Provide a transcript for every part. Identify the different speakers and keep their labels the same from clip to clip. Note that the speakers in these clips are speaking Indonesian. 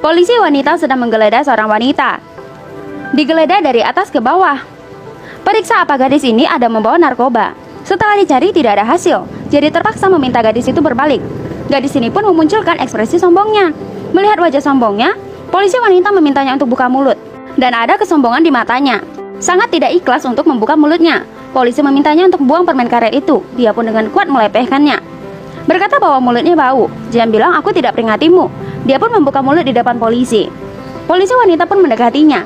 Speaker 1: Polisi wanita sedang menggeledah seorang wanita. Digeledah dari atas ke bawah. Periksa apa gadis ini ada membawa narkoba. Setelah dicari tidak ada hasil, jadi terpaksa meminta gadis itu berbalik. Gadis ini pun memunculkan ekspresi sombongnya. Melihat wajah sombongnya, polisi wanita memintanya untuk buka mulut. Dan ada kesombongan di matanya. Sangat tidak ikhlas untuk membuka mulutnya. Polisi memintanya untuk buang permen karet itu. Dia pun dengan kuat melepehkannya. Berkata bahwa mulutnya bau. Dia bilang, aku tidak peringatimu. Dia pun membuka mulut di depan polisi. Polisi wanita pun mendekatinya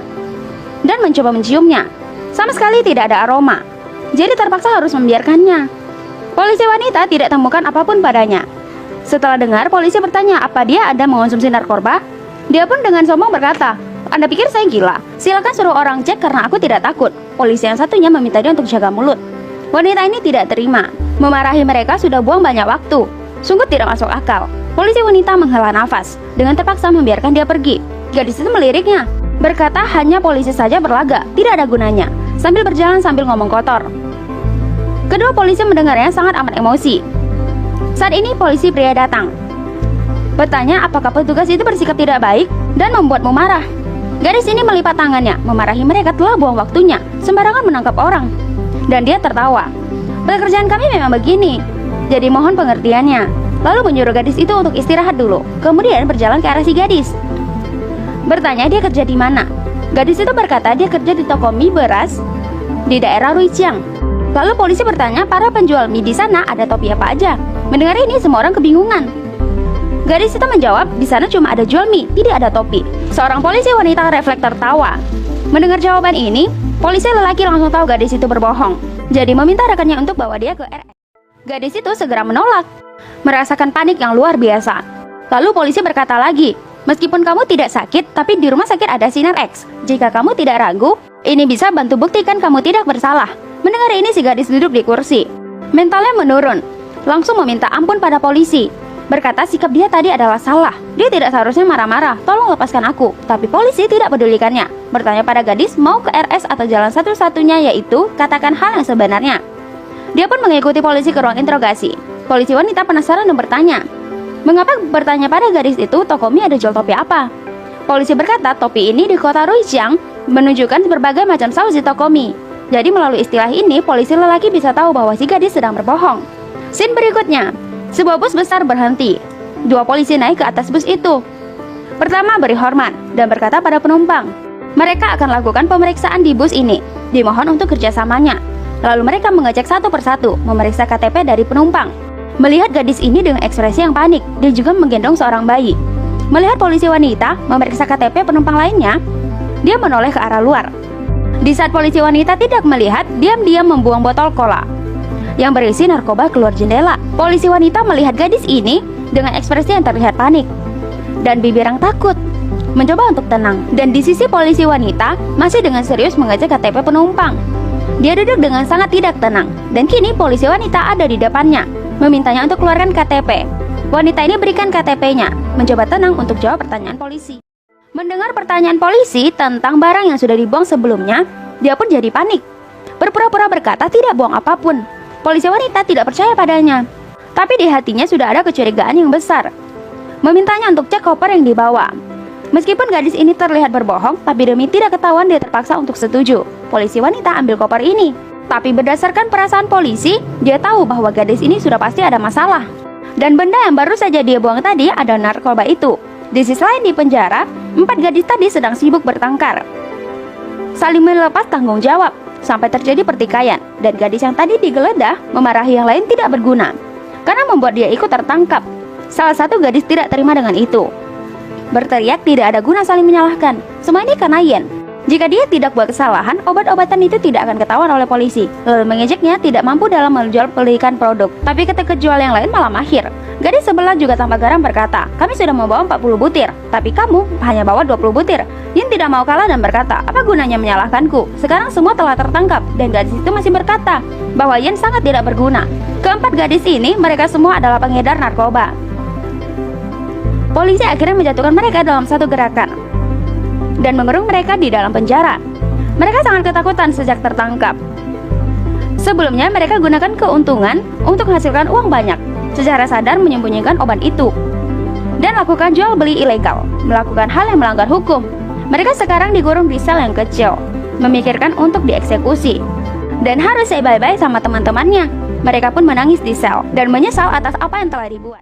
Speaker 1: dan mencoba menciumnya. Sama sekali tidak ada aroma. Jadi terpaksa harus membiarkannya. Polisi wanita tidak temukan apapun padanya. Setelah dengar, polisi bertanya apa dia ada mengonsumsi narkoba. Dia pun dengan sombong berkata, Anda pikir saya gila? Silakan suruh orang cek karena aku tidak takut. Polisi yang satunya meminta dia untuk jaga mulut. Wanita ini tidak terima. Memarahi mereka sudah buang banyak waktu. Sungguh tidak masuk akal. Polisi wanita menghela nafas dengan terpaksa membiarkan dia pergi. Gadis itu meliriknya, berkata hanya polisi saja berlaga, tidak ada gunanya, sambil berjalan sambil ngomong kotor. Kedua polisi mendengarnya sangat amat emosi. Saat ini polisi pria datang, bertanya apakah petugas itu bersikap tidak baik dan membuatmu marah. Gadis ini melipat tangannya, memarahi mereka telah buang waktunya, sembarangan menangkap orang. Dan dia tertawa. Pekerjaan kami memang begini, jadi mohon pengertiannya. Lalu menyuruh gadis itu untuk istirahat dulu, kemudian berjalan ke arah si gadis. Bertanya dia kerja di mana. Gadis itu berkata dia kerja di toko mie beras di daerah Ruijiang. Lalu polisi bertanya para penjual mie di sana ada topi apa aja. Mendengar ini semua orang kebingungan. Gadis itu menjawab di sana cuma ada jual mie, tidak ada topi. Seorang polisi wanita refleks tertawa. Mendengar jawaban ini, polisi lelaki langsung tahu gadis itu berbohong. Jadi meminta rekannya untuk bawa dia ke RS. Gadis itu segera menolak, merasakan panik yang luar biasa. Lalu polisi berkata lagi, meskipun kamu tidak sakit, tapi di rumah sakit ada sinar X. Jika kamu tidak ragu, ini bisa bantu buktikan kamu tidak bersalah. Mendengar ini si gadis duduk di kursi. Mentalnya menurun, langsung meminta ampun pada polisi. Berkata sikap dia tadi adalah salah. Dia tidak seharusnya marah-marah, tolong lepaskan aku. Tapi polisi tidak pedulikannya. Bertanya pada gadis mau ke RS atau jalan satu-satunya, yaitu katakan hal yang sebenarnya. Dia pun mengikuti polisi ke ruang interogasi. Polisi wanita penasaran dan bertanya, mengapa bertanya pada gadis itu toko mie ada jual topi apa? Polisi berkata topi ini di kota Ruijiang menunjukkan berbagai macam saus di toko mie. Jadi melalui istilah ini polisi lelaki bisa tahu bahwa si gadis sedang berbohong. Scene berikutnya, sebuah bus besar berhenti. Dua polisi naik ke atas bus itu. Pertama beri hormat dan berkata pada penumpang, mereka akan lakukan pemeriksaan di bus ini. Dimohon untuk kerjasamanya. Lalu mereka mengecek satu persatu, memeriksa KTP dari penumpang. Melihat gadis ini dengan ekspresi yang panik, dia juga menggendong seorang bayi. Melihat polisi wanita memeriksa KTP penumpang lainnya, dia menoleh ke arah luar. Di saat polisi wanita tidak melihat, diam-diam membuang botol cola yang berisi narkoba keluar jendela. Polisi wanita melihat gadis ini dengan ekspresi yang terlihat panik dan bibir yang takut, mencoba untuk tenang. Dan di sisi polisi wanita masih dengan serius mengecek KTP penumpang. Dia duduk dengan sangat tidak tenang. Dan kini polisi wanita ada di depannya, memintanya untuk keluarkan KTP. Wanita ini berikan KTP-nya, mencoba tenang untuk jawab pertanyaan polisi. Mendengar pertanyaan polisi tentang barang yang sudah dibuang sebelumnya, dia pun jadi panik. Berpura-pura berkata tidak buang apapun. Polisi wanita tidak percaya padanya. Tapi di hatinya sudah ada kecurigaan yang besar. Memintanya untuk cek koper yang dibawa. Meskipun gadis ini terlihat berbohong, tapi demi tidak ketahuan dia terpaksa untuk setuju. Polisi wanita ambil koper ini. Tapi berdasarkan perasaan polisi, dia tahu bahwa gadis ini sudah pasti ada masalah. Dan benda yang baru saja dia buang tadi ada narkoba itu. Di sisi lain di penjara, 4 gadis tadi sedang sibuk bertengkar, saling melepas tanggung jawab, sampai terjadi pertikaian. Dan gadis yang tadi digeledah memarahi yang lain tidak berguna, karena membuat dia ikut tertangkap. Salah satu gadis tidak terima dengan itu, berteriak tidak ada guna saling menyalahkan. Semua ini karena Yen. Jika dia tidak buat kesalahan, obat-obatan itu tidak akan ketahuan oleh polisi. Lalu mengejeknya tidak mampu dalam menjual belikan produk. Tapi ketika jual yang lain malah mahir. Gadis sebelah juga tanpa garam berkata, kami sudah membawa 40 butir, tapi kamu hanya bawa 20 butir. Yen tidak mau kalah dan berkata, apa gunanya menyalahkanku? Sekarang semua telah tertangkap. Dan gadis itu masih berkata bahwa Yen sangat tidak berguna. Keempat gadis ini, mereka semua adalah pengedar narkoba. Polisi akhirnya menjatuhkan mereka dalam satu gerakan dan mengurung mereka di dalam penjara. Mereka sangat ketakutan sejak tertangkap. Sebelumnya mereka gunakan keuntungan untuk menghasilkan uang banyak, secara sadar menyembunyikan obat itu. dan lakukan jual beli ilegal, melakukan hal yang melanggar hukum. Mereka sekarang digurung di sel yang kecil, memikirkan untuk dieksekusi, dan harus say bye-bye sama teman-temannya. Mereka pun menangis di sel dan menyesal atas apa yang telah dibuat.